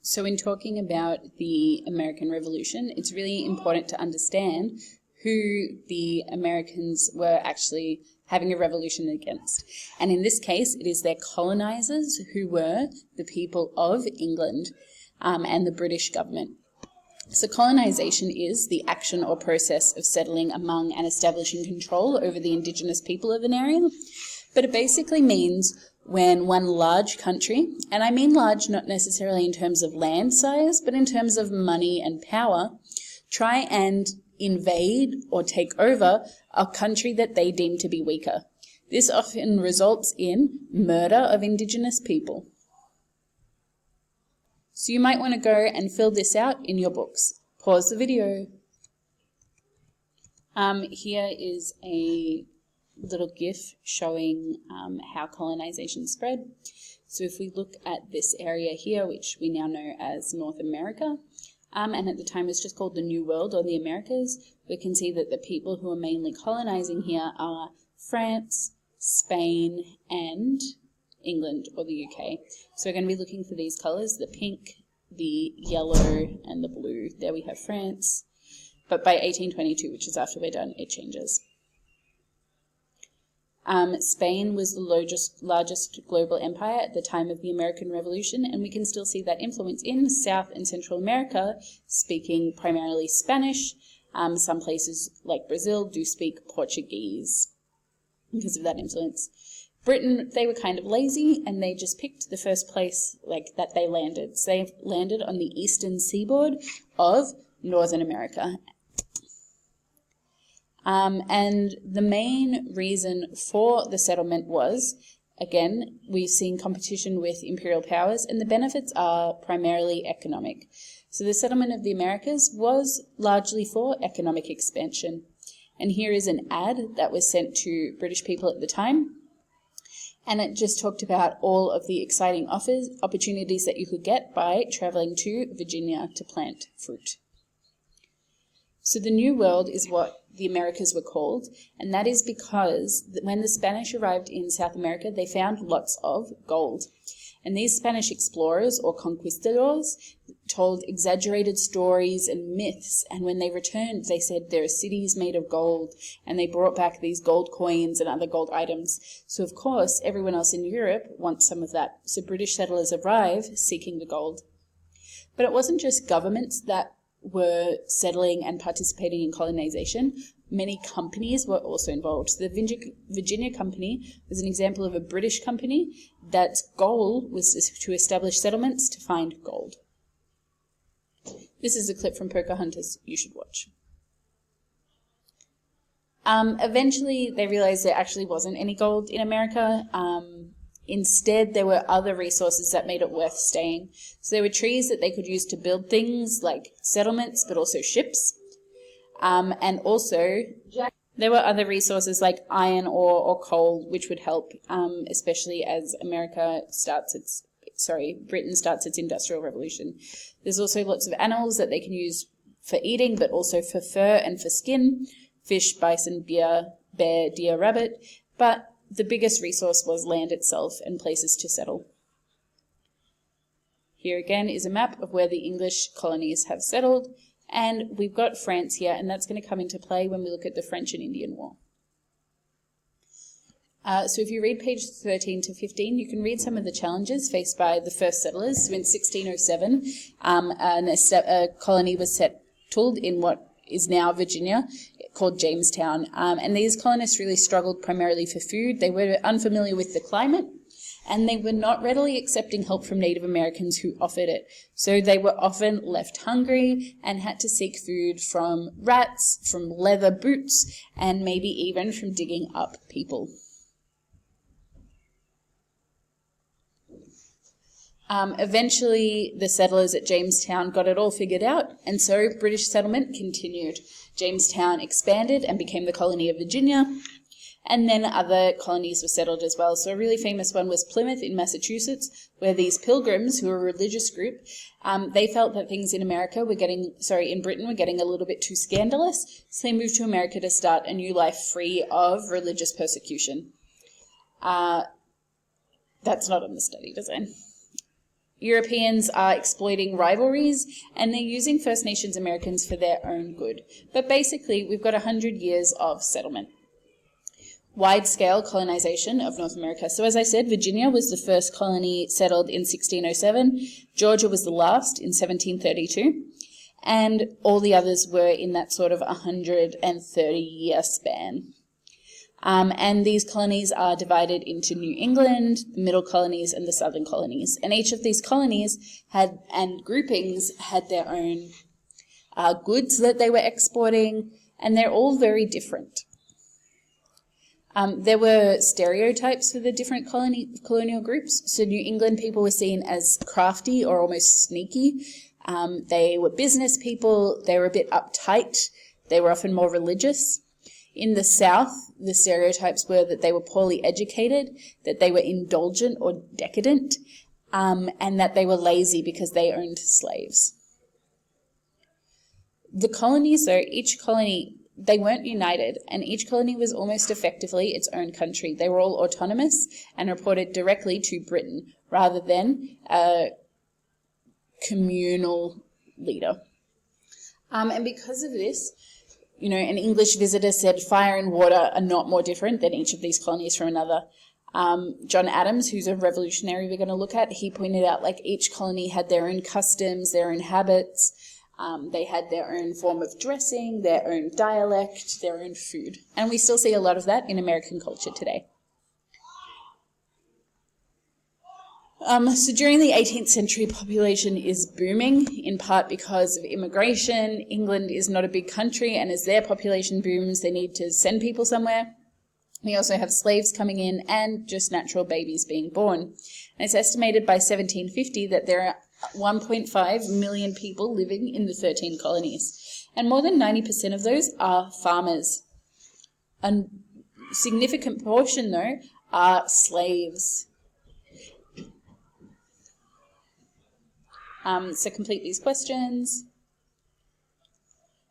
So in talking about the American Revolution, it's really important to understand who the Americans were actually having a revolution against. And in this case, it is their colonizers who were the people of England and the British government. So colonization is the action or process of settling among and establishing control over the indigenous people of an area. But it basically means when one large country, and I mean large not necessarily in terms of land size, but in terms of money and power, try and invade or take over a country that they deem to be weaker. This often results in murder of indigenous people. So you might want to go and fill this out in your books. Pause the video. Here is a little GIF showing how colonization spread. So if we look at this area here, which we now know as North America, and at the time it's just called the New World or the Americas, we can see that the people who are mainly colonizing here are France, Spain, and England or the UK. So we're going to be looking for these colours, the pink, the yellow, and the blue. There we have France. But by 1822, which is after we're done, it changes. Spain was the largest global empire at the time of the American Revolution, and we can still see that influence in South and Central America, speaking primarily Spanish. Some places like Brazil do speak Portuguese because of that influence. Britain, they were kind of lazy, and they just picked the first place that they landed. So they landed on the eastern seaboard of Northern America. And the main reason for the settlement was, again, we've seen competition with imperial powers, and the benefits are primarily economic. So the settlement of the Americas was largely for economic expansion. And here is an ad that was sent to British people at the time. And it just talked about all of the exciting opportunities that you could get by traveling to Virginia to plant fruit. So the New World is what the Americas were called, and that is because when the Spanish arrived in South America, they found lots of gold. And these Spanish explorers or conquistadors told exaggerated stories and myths, and when they returned, they said there are cities made of gold, and they brought back these gold coins and other gold items. So of course, everyone else in Europe wants some of that. So British settlers arrive seeking the gold. But it wasn't just governments that were settling and participating in colonization. Many companies were also involved. So the Virginia Company was an example of a British company that goal was to establish settlements to find gold. This is a clip from Pocahontas you should watch. Eventually, they realized there actually wasn't any gold in America. Instead, there were other resources that made it worth staying. So there were trees that they could use to build things like settlements, but also ships. And also, there were other resources like iron ore or coal, which would help, especially as Britain starts its industrial revolution. There's also lots of animals that they can use for eating, but also for fur and for skin. Fish, bison, bear, deer, rabbit. But the biggest resource was land itself and places to settle. Here again is a map of where the English colonies have settled, and we've got France here, and that's going to come into play when we look at the French and Indian War. So if you read page 13 to 15, you can read some of the challenges faced by the first settlers. So in 1607, a colony was settled in what is now Virginia, called Jamestown. And these colonists really struggled primarily for food. They were unfamiliar with the climate, and they were not readily accepting help from Native Americans who offered it. So they were often left hungry and had to seek food from rats, from leather boots, and maybe even from digging up people. Eventually, the settlers at Jamestown got it all figured out, and so British settlement continued. Jamestown expanded and became the colony of Virginia, and then other colonies were settled as well. So a really famous one was Plymouth in Massachusetts, where these pilgrims, who were a religious group, they felt that things in in Britain were getting a little bit too scandalous, so they moved to America to start a new life free of religious persecution. That's not on the study design. Europeans are exploiting rivalries, and they're using First Nations Americans for their own good. But basically, we've got 100 years of settlement. Wide-scale colonization of North America. So as I said, Virginia was the first colony settled in 1607. Georgia was the last in 1732. And all the others were in that sort of 130-year span. And these colonies are divided into New England, the middle colonies, and the southern colonies. And each of these colonies and groupings had their own goods that they were exporting, and they're all very different. There were stereotypes for the different colonial groups. So New England people were seen as crafty or almost sneaky. They were business people. They were a bit uptight. They were often more religious. In the South, the stereotypes were that they were poorly educated, that they were indulgent or decadent, and that they were lazy because they owned slaves. The colonies, though, each colony, they weren't united, and each colony was almost effectively its own country. They were all autonomous and reported directly to Britain rather than a communal leader. And because of this, you know, an English visitor said fire and water are not more different than each of these colonies from another. John Adams, who's a revolutionary we're going to look at, he pointed out like each colony had their own customs, their own habits. They had their own form of dressing, their own dialect, their own food. And we still see a lot of that in American culture today. So during the 18th century, population is booming, in part because of immigration. England is not a big country, and as their population booms, they need to send people somewhere. We also have slaves coming in and just natural babies being born. And it's estimated by 1750 that there are 1.5 million people living in the 13 colonies. And more than 90% of those are farmers. A significant portion, though, are slaves. So complete these questions.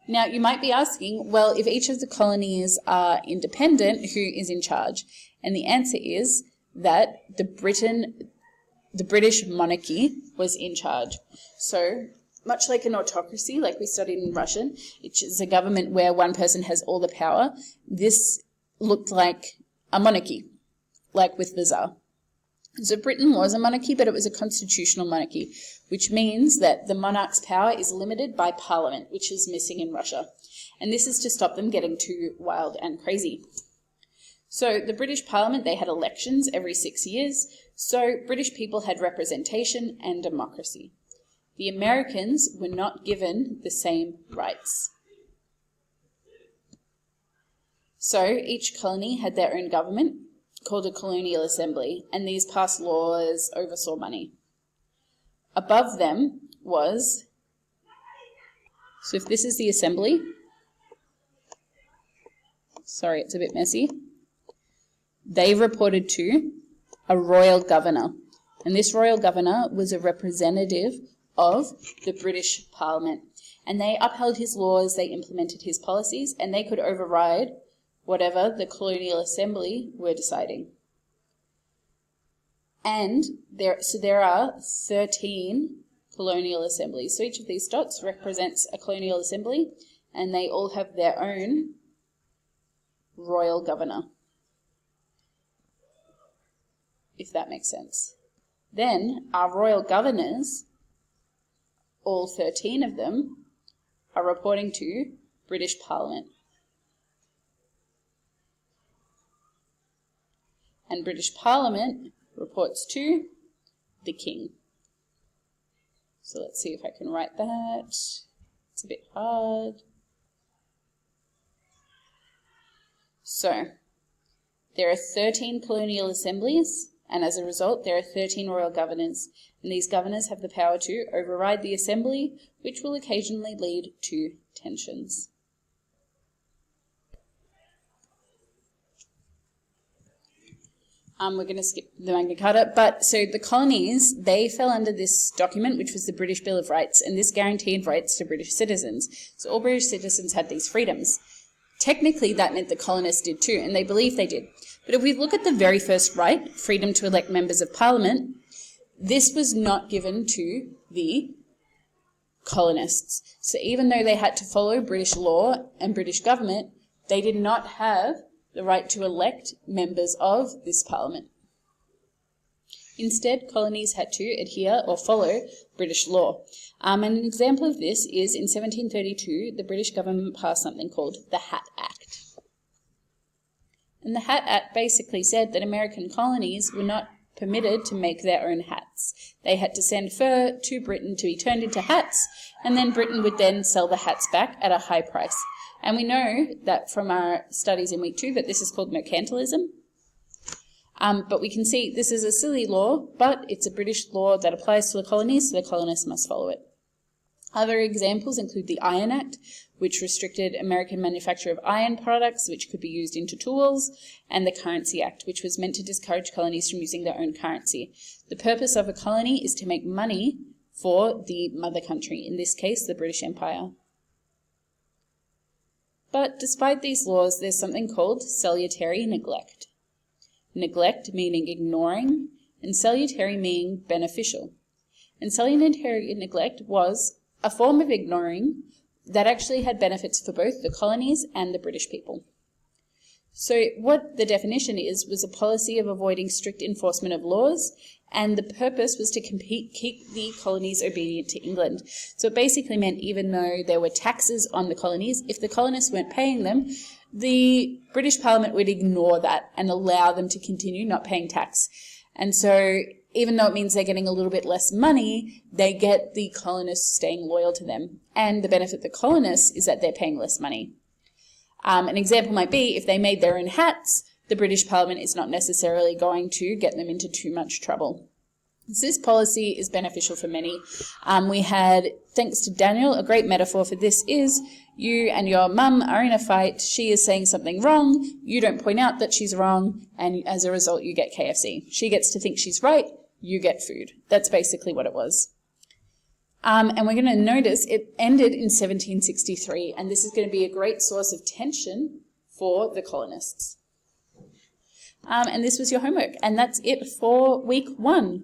Now, you might be asking, well, if each of the colonies are independent, who is in charge? And the answer is that the British monarchy was in charge. So, much like an autocracy, like we studied in Russian, which is a government where one person has all the power, this looked like a monarchy, like with the Tsar. So Britain was a monarchy, but it was a constitutional monarchy, which means that the monarch's power is limited by parliament, which is missing in Russia. And this is to stop them getting too wild and crazy. So the British Parliament, they had elections every 6 years, so British people had representation and democracy. The Americans were not given the same rights. So each colony had their own government, called a colonial assembly, and these passed laws, oversaw money. Above them was, so if this is the assembly, sorry, it's a bit messy, they reported to a royal governor, and this royal governor was a representative of the British Parliament, and they upheld his laws, they implemented his policies, and they could override whatever the colonial assembly were deciding. And there are 13 colonial assemblies. So each of these dots represents a colonial assembly, and they all have their own royal governor, if that makes sense. Then our royal governors, all 13 of them, are reporting to British Parliament. And British Parliament reports to the King. So let's see if I can write that. It's a bit hard. So there are 13 colonial assemblies, and as a result there are 13 royal governors, and these governors have the power to override the assembly, which will occasionally lead to tensions. We're going to skip the Magna Carta, but so the colonies, they fell under this document, which was the British Bill of Rights, and this guaranteed rights to British citizens. So all British citizens had these freedoms. Technically, that meant the colonists did too, and they believed they did. But if we look at the very first right, freedom to elect members of Parliament, this was not given to the colonists. So even though they had to follow British law and British government, they did not have the right to elect members of this parliament. Instead, colonies had to adhere or follow British law. And an example of this is in 1732, the British government passed something called the Hat Act. And the Hat Act basically said that American colonies were not permitted to make their own hats. They had to send fur to Britain to be turned into hats, and then Britain would then sell the hats back at a high price. And we know that from our studies in week 2 that this is called mercantilism. But we can see this is a silly law, but it's a British law that applies to the colonies, so the colonists must follow it. Other examples include the Iron Act, which restricted American manufacture of iron products, which could be used into tools, and the Currency Act, which was meant to discourage colonies from using their own currency. The purpose of a colony is to make money for the mother country, in this case, the British Empire. But despite these laws, there's something called salutary neglect. Neglect meaning ignoring, and salutary meaning beneficial. And salutary neglect was a form of ignoring that actually had benefits for both the colonies and the British people. So what the definition is was a policy of avoiding strict enforcement of laws, and the purpose was to keep the colonies obedient to England. So it basically meant even though there were taxes on the colonies, if the colonists weren't paying them, the British Parliament would ignore that and allow them to continue not paying tax. And so even though it means they're getting a little bit less money, they get the colonists staying loyal to them. And the benefit of the colonists is that they're paying less money. An example might be if they made their own hats, the British Parliament is not necessarily going to get them into too much trouble. So this policy is beneficial for many. We had, thanks to Daniel, a great metaphor for this is you and your mum are in a fight, she is saying something wrong, you don't point out that she's wrong, and as a result you get KFC. She gets to think she's right, you get food. That's basically what it was. And we're going to notice it ended in 1763, and this is going to be a great source of tension for the colonists. And this was your homework, and that's it for week 1.